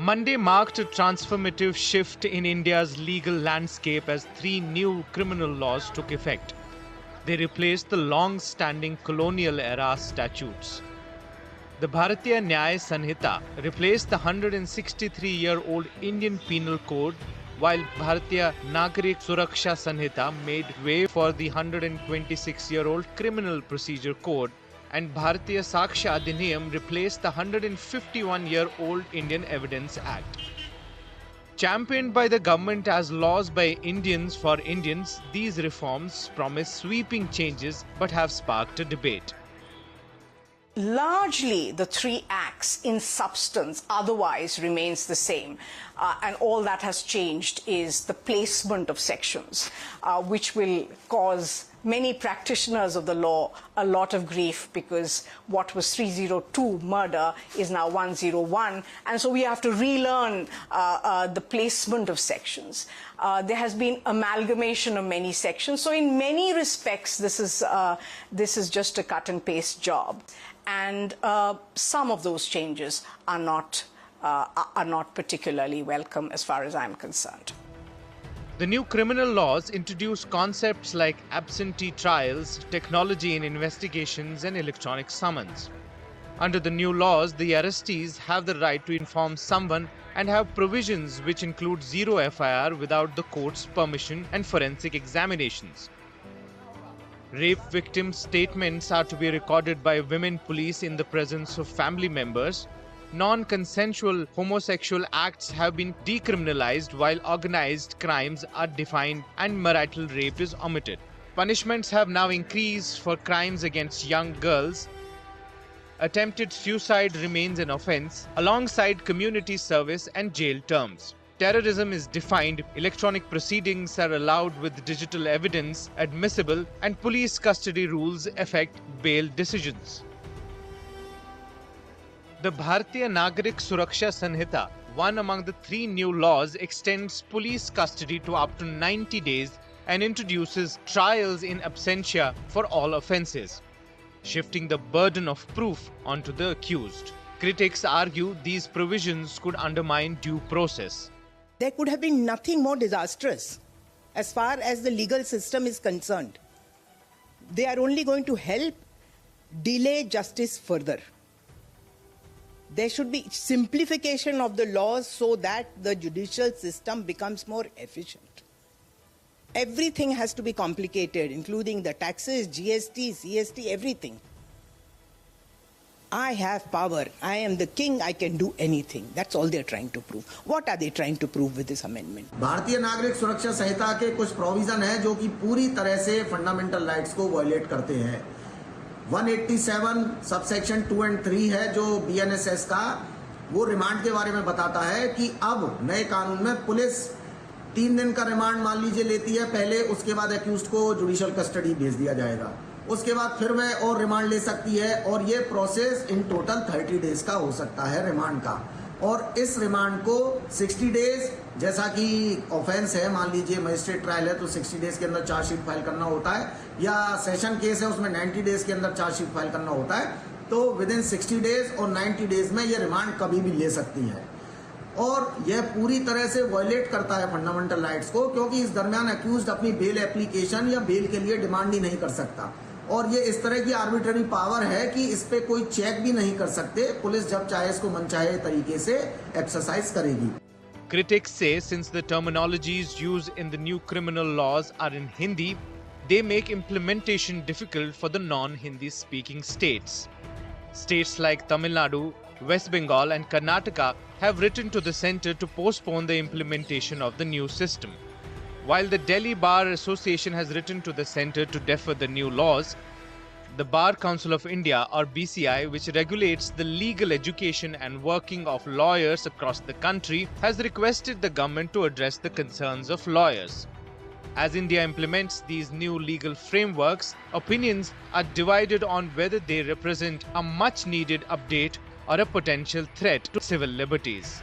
Monday marked a transformative shift in India's legal landscape as three new criminal laws took effect. They replaced the long-standing colonial-era statutes. The Bharatiya Nyaya Sanhita replaced the 163-year-old Indian Penal Code, while Bharatiya Nagarik Suraksha Sanhita made way for the 126-year-old Criminal Procedure Code, and Bharatiya Sakshya Adhiniyam replaced the 151-year-old Indian Evidence Act. Championed by the government as laws by Indians for Indians, these reforms promise sweeping changes but have sparked a debate. Largely, the three acts in substance otherwise remains the same. And all that has changed is the placement of sections, which will cause many practitioners of the law a lot of grief, because what was 302 murder is now 101. And so we have to relearn the placement of sections. There has been amalgamation of many sections. So in many respects, this is just a cut and paste job. And some of those changes are not particularly welcome as far as I'm concerned. The new criminal laws introduce concepts like absentee trials, technology in investigations, and electronic summons. Under the new laws, the arrestees have the right to inform someone and have provisions which include zero FIR without the court's permission and forensic examinations. Rape victims' statements are to be recorded by women police in the presence of family members. Non-consensual homosexual acts have been decriminalized, while organized crimes are defined and marital rape is omitted. Punishments have now increased for crimes against young girls. Attempted suicide remains an offense, alongside community service and jail terms. Terrorism is defined, electronic proceedings are allowed with digital evidence admissible, and police custody rules affect bail decisions. The Bharatiya Nagarik Suraksha Sanhita, one among the three new laws, extends police custody to up to 90 days and introduces trials in absentia for all offences, shifting the burden of proof onto the accused. Critics argue these provisions could undermine due process. There could have been nothing more disastrous as far as the legal system is concerned. They are only going to help delay justice further. There should be simplification of the laws so that the judicial system becomes more efficient. Everything has to be complicated, including the taxes, GST, CST, everything. I have power. I am the king. I can do anything. That's all they're trying to prove. What are they trying to prove with this amendment? भारतीय नागरिक सुरक्षा संहिता के कुछ provision है जो कि पूरी तरह से फंडामेंटल राइट्स को वायलेट करते हैं। 187 सबसेक्शन 2 और 3 है जो BNSS का, वो रिमांड के बारे में बताता है कि अब नए कानून में पुलिस 3 दिन का रिमांड मान लीजिए लेती है पहले, उसके बाद एक्यूज्ड को जुडिशियल कस्टडी भेज दिया जाएगा, उसके बाद फिर वह और रिमांड ले सकती है, और ये प्रोसेस इन टोटल 30 डेज का हो सकता है रिमांड का। और इस रिमांड को 60 डेज, जैसा कि ऑफेंस है, मान लीजिए मजिस्ट्रेट ट्रायल है तो 60 डेज के अंदर चार्जशीट फाइल करना होता है, या सेशन केस है उसमें 90 डेज के अंदर चार्जशीट फाइल करना होता है, तो विद इन 60 डेज और 90 डेज में ये रिमांड कभी भी ले सकती है। और यह पूरी तरह से वायलेट करता है फंडामेंटल राइट्स को, क्योंकि इस दरमियान अक्यूज्ड अपनी बेल एप्लीकेशन या बेल के लिए डिमांड ही नहीं कर सकता, और ये इस तरह की आर्बिट्ररी पावर है कि इस पे कोई चेक भी नहीं कर सकते। पुलिस जब चाहे इसको मनचाहे तरीके से एक्सरसाइज करेगी। Critics say since the terminologies used in the new criminal laws are in Hindi, they make implementation difficult for the non-Hindi speaking states. States like Tamil Nadu, West Bengal and Karnataka have written to the centre to postpone the implementation of the new system. While the Delhi Bar Association has written to the centre to defer the new laws, the Bar Council of India, or BCI, which regulates the legal education and working of lawyers across the country, has requested the government to address the concerns of lawyers. As India implements these new legal frameworks, opinions are divided on whether they represent a much-needed update or a potential threat to civil liberties.